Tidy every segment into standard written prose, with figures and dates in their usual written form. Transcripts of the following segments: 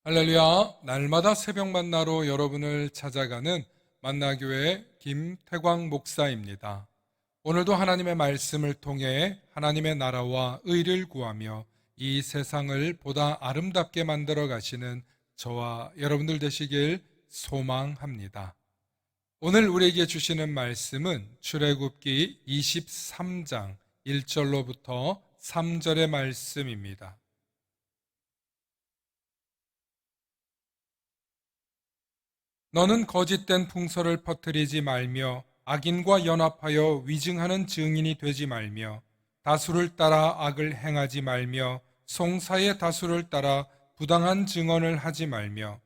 할렐루야, 날마다 새벽 만나러 여러분을 찾아가는 만나교회 김태광 목사입니다. 오늘도 하나님의 말씀을 통해 하나님의 나라와 의를 구하며 이 세상을 보다 아름답게 만들어 가시는 저와 여러분들 되시길 소망합니다. 오늘 우리에게 주시는 말씀은 출애굽기 23장 1절로부터 3절의 말씀입니다. 너는 거짓된 풍설을 퍼뜨리지 말며 악인과 연합하여 위증하는 증인이 되지 말며 다수를 따라 악을 행하지 말며 송사의 다수를 따라 부당한 증언을 하지 말며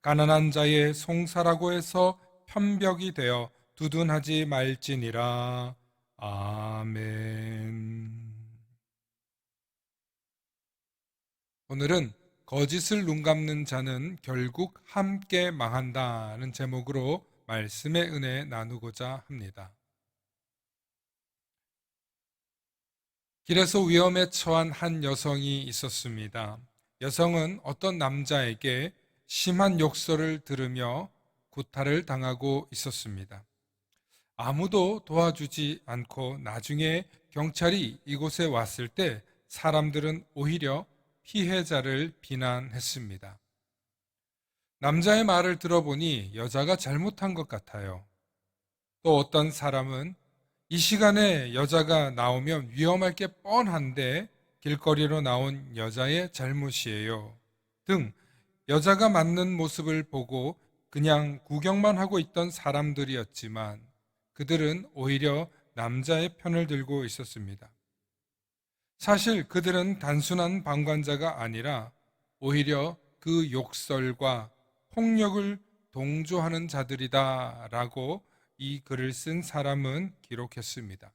가난한 자의 송사라고 해서 편벽이 되어 두둔하지 말지니라. 아멘. 오늘은 거짓을 눈감는 자는 결국 함께 망한다는 제목으로 말씀의 은혜 나누고자 합니다. 길에서 위험에 처한 한 여성이 있었습니다. 여성은 어떤 남자에게 심한 욕설을 들으며 구타를 당하고 있었습니다. 아무도 도와주지 않고 나중에 경찰이 이곳에 왔을 때 사람들은 오히려 피해자를 비난했습니다. 남자의 말을 들어보니 여자가 잘못한 것 같아요. 또 어떤 사람은 이 시간에 여자가 나오면 위험할 게 뻔한데 길거리로 나온 여자의 잘못이에요 등 여자가 맞는 모습을 보고 그냥 구경만 하고 있던 사람들이었지만 그들은 오히려 남자의 편을 들고 있었습니다. 사실 그들은 단순한 방관자가 아니라 오히려 그 욕설과 폭력을 동조하는 자들이다라고 이 글을 쓴 사람은 기록했습니다.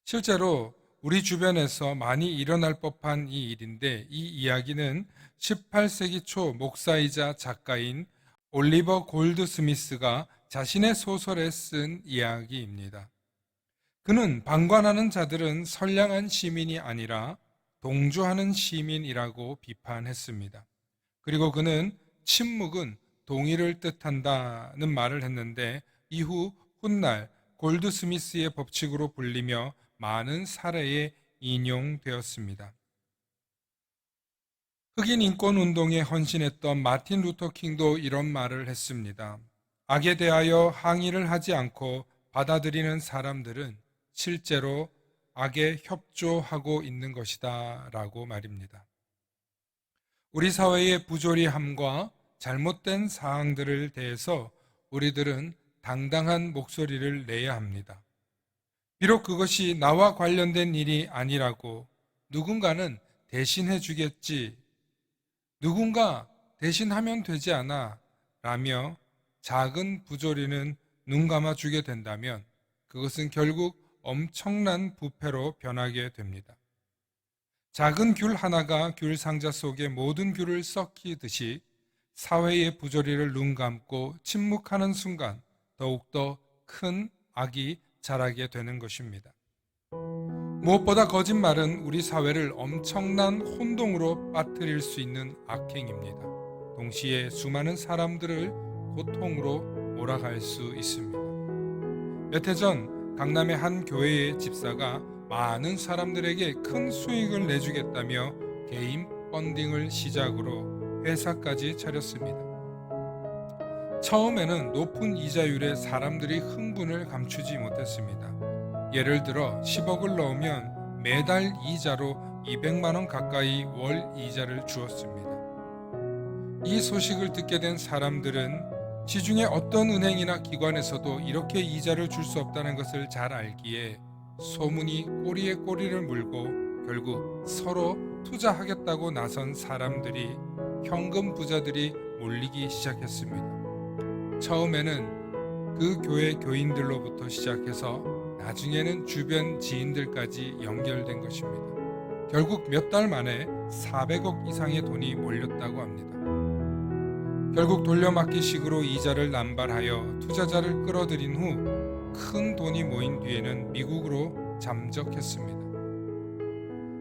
실제로 우리 주변에서 많이 일어날 법한 이 일인데 이 이야기는 18세기 초 목사이자 작가인 올리버 골드스미스가 자신의 소설에 쓴 이야기입니다. 그는 방관하는 자들은 선량한 시민이 아니라 동조하는 시민이라고 비판했습니다. 그리고 그는 침묵은 동의를 뜻한다는 말을 했는데 이후 훗날 골드스미스의 법칙으로 불리며 많은 사례에 인용되었습니다. 흑인 인권 운동에 헌신했던 마틴 루터 킹도 이런 말을 했습니다. 악에 대하여 항의를 하지 않고 받아들이는 사람들은 실제로 악에 협조하고 있는 것이다 라고 말입니다. 우리 사회의 부조리함과 잘못된 사항들을 대해서 우리들은 당당한 목소리를 내야 합니다. 비록 그것이 나와 관련된 일이 아니라고 누군가는 대신해 주겠지, 누군가 대신하면 되지 않아 라며 작은 부조리는 눈 감아 주게 된다면 그것은 결국 엄청난 부패로 변하게 됩니다. 작은 귤 하나가 귤 상자 속에 모든 귤을 썩히듯이 사회의 부조리를 눈 감고 침묵하는 순간 더욱더 큰 악이 자라게 되는 것입니다. 무엇보다 거짓말은 우리 사회를 엄청난 혼동으로 빠뜨릴 수 있는 악행입니다. 동시에 수많은 사람들을 고통으로 몰아갈 수 있습니다. 몇 해 전 강남의 한 교회의 집사가 많은 사람들에게 큰 수익을 내주겠다며 개인 펀딩을 시작으로 회사까지 차렸습니다. 처음에는 높은 이자율에 사람들이 흥분을 감추지 못했습니다. 예를 들어 10억을 넣으면 매달 이자로 200만 원 가까이 월 이자를 주었습니다. 이 소식을 듣게 된 사람들은 시중에 어떤 은행이나 기관에서도 이렇게 이자를 줄 수 없다는 것을 잘 알기에 소문이 꼬리에 꼬리를 물고 결국 서로 투자하겠다고 나선 사람들이 현금 부자들이 몰리기 시작했습니다. 처음에는 그 교회 교인들로부터 시작해서 나중에는 주변 지인들까지 연결된 것입니다. 결국 몇 달 만에 400억 이상의 돈이 몰렸다고 합니다. 결국 돌려막기식으로 이자를 남발하여 투자자를 끌어들인 후 큰 돈이 모인 뒤에는 미국으로 잠적했습니다.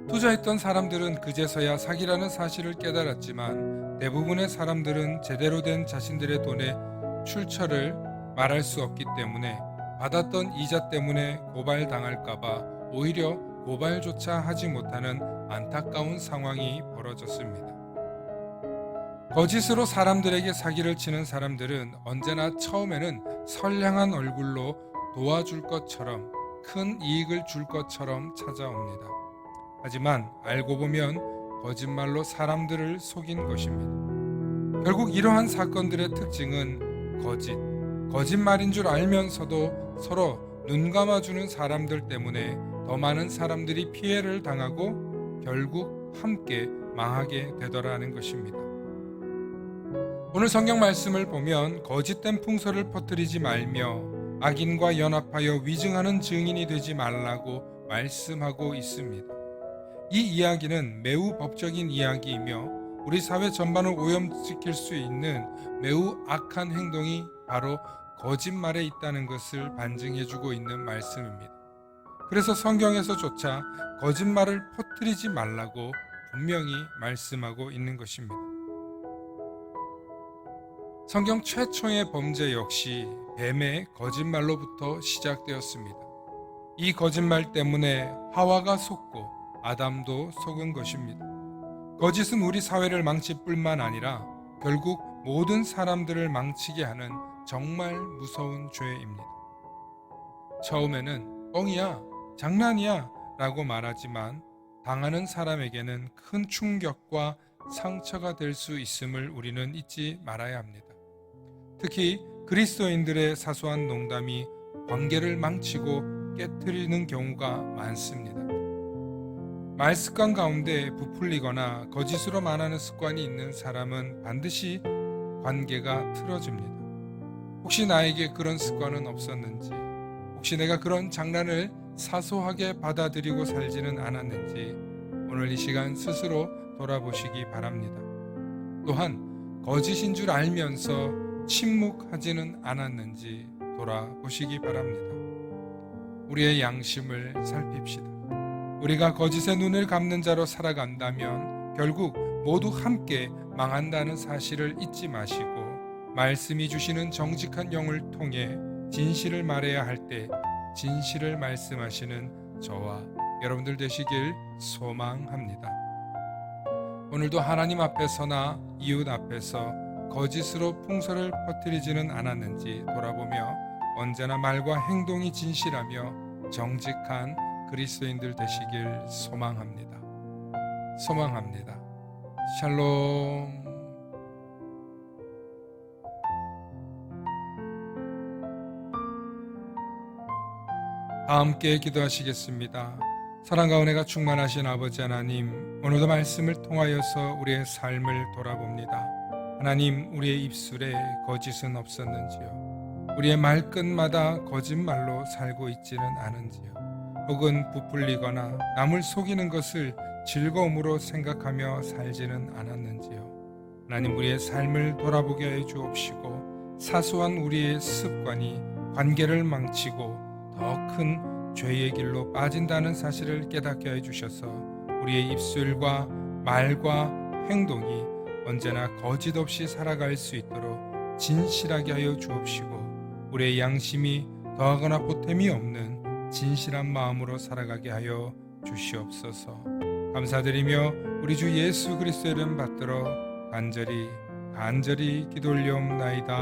투자했던 사람들은 그제서야 사기라는 사실을 깨달았지만 대부분의 사람들은 제대로 된 자신들의 돈의 출처를 말할 수 없기 때문에 받았던 이자 때문에 고발당할까봐 오히려 고발조차 하지 못하는 안타까운 상황이 벌어졌습니다. 거짓으로 사람들에게 사기를 치는 사람들은 언제나 처음에는 선량한 얼굴로 도와줄 것처럼 큰 이익을 줄 것처럼 찾아옵니다. 하지만 알고 보면 거짓말로 사람들을 속인 것입니다. 결국 이러한 사건들의 특징은 거짓말인 줄 알면서도 서로 눈 감아주는 사람들 때문에 더 많은 사람들이 피해를 당하고 결국 함께 망하게 되더라는 것입니다. 오늘 성경 말씀을 보면 거짓된 풍설을 퍼뜨리지 말며 악인과 연합하여 위증하는 증인이 되지 말라고 말씀하고 있습니다. 이 이야기는 매우 법적인 이야기이며 우리 사회 전반을 오염시킬 수 있는 매우 악한 행동이 바로 거짓말에 있다는 것을 반증해주고 있는 말씀입니다. 그래서 성경에서조차 거짓말을 퍼뜨리지 말라고 분명히 말씀하고 있는 것입니다. 성경 최초의 범죄 역시 뱀의 거짓말로부터 시작되었습니다. 이 거짓말 때문에 하와가 속고 아담도 속은 것입니다. 거짓은 우리 사회를 망칠 뿐만 아니라 결국 모든 사람들을 망치게 하는 정말 무서운 죄입니다. 처음에는 뻥이야, 장난이야 라고 말하지만 당하는 사람에게는 큰 충격과 상처가 될 수 있음을 우리는 잊지 말아야 합니다. 특히 그리스도인들의 사소한 농담이 관계를 망치고 깨트리는 경우가 많습니다. 말 습관 가운데 부풀리거나 거짓으로 말하는 습관이 있는 사람은 반드시 관계가 틀어집니다. 혹시 나에게 그런 습관은 없었는지, 혹시 내가 그런 장난을 사소하게 받아들이고 살지는 않았는지 오늘 이 시간 스스로 돌아보시기 바랍니다. 또한 거짓인 줄 알면서 침묵하지는 않았는지 돌아보시기 바랍니다. 우리의 양심을 살핍시다. 우리가 거짓의 눈을 감는 자로 살아간다면 결국 모두 함께 망한다는 사실을 잊지 마시고 말씀이 주시는 정직한 영을 통해 진실을 말해야 할 때 진실을 말씀하시는 저와 여러분들 되시길 소망합니다. 오늘도 하나님 앞에서나 이웃 앞에서 거짓으로 풍설을 퍼뜨리지는 않았는지 돌아보며 언제나 말과 행동이 진실하며 정직한 그리스도인들 되시길 소망합니다. 샬롬. 다 함께 기도하시겠습니다. 사랑과 은혜가 충만하신 아버지 하나님, 오늘도 말씀을 통하여서 우리의 삶을 돌아봅니다. 하나님, 우리의 입술에 거짓은 없었는지요? 우리의 말끝마다 거짓말로 살고 있지는 않은지요? 혹은 부풀리거나 남을 속이는 것을 즐거움으로 생각하며 살지는 않았는지요? 하나님, 우리의 삶을 돌아보게 해 주옵시고 사소한 우리의 습관이 관계를 망치고 더 큰 죄의 길로 빠진다는 사실을 깨닫게 해 주셔서 우리의 입술과 말과 행동이 언제나 거짓 없이 살아갈 수 있도록 진실하게 하여 주옵시고 우리의 양심이 더하거나 보탬이 없는 진실한 마음으로 살아가게 하여 주시옵소서. 감사드리며 우리 주 예수 그리스도의 이름 받들어 간절히 기도 올리옵나이다.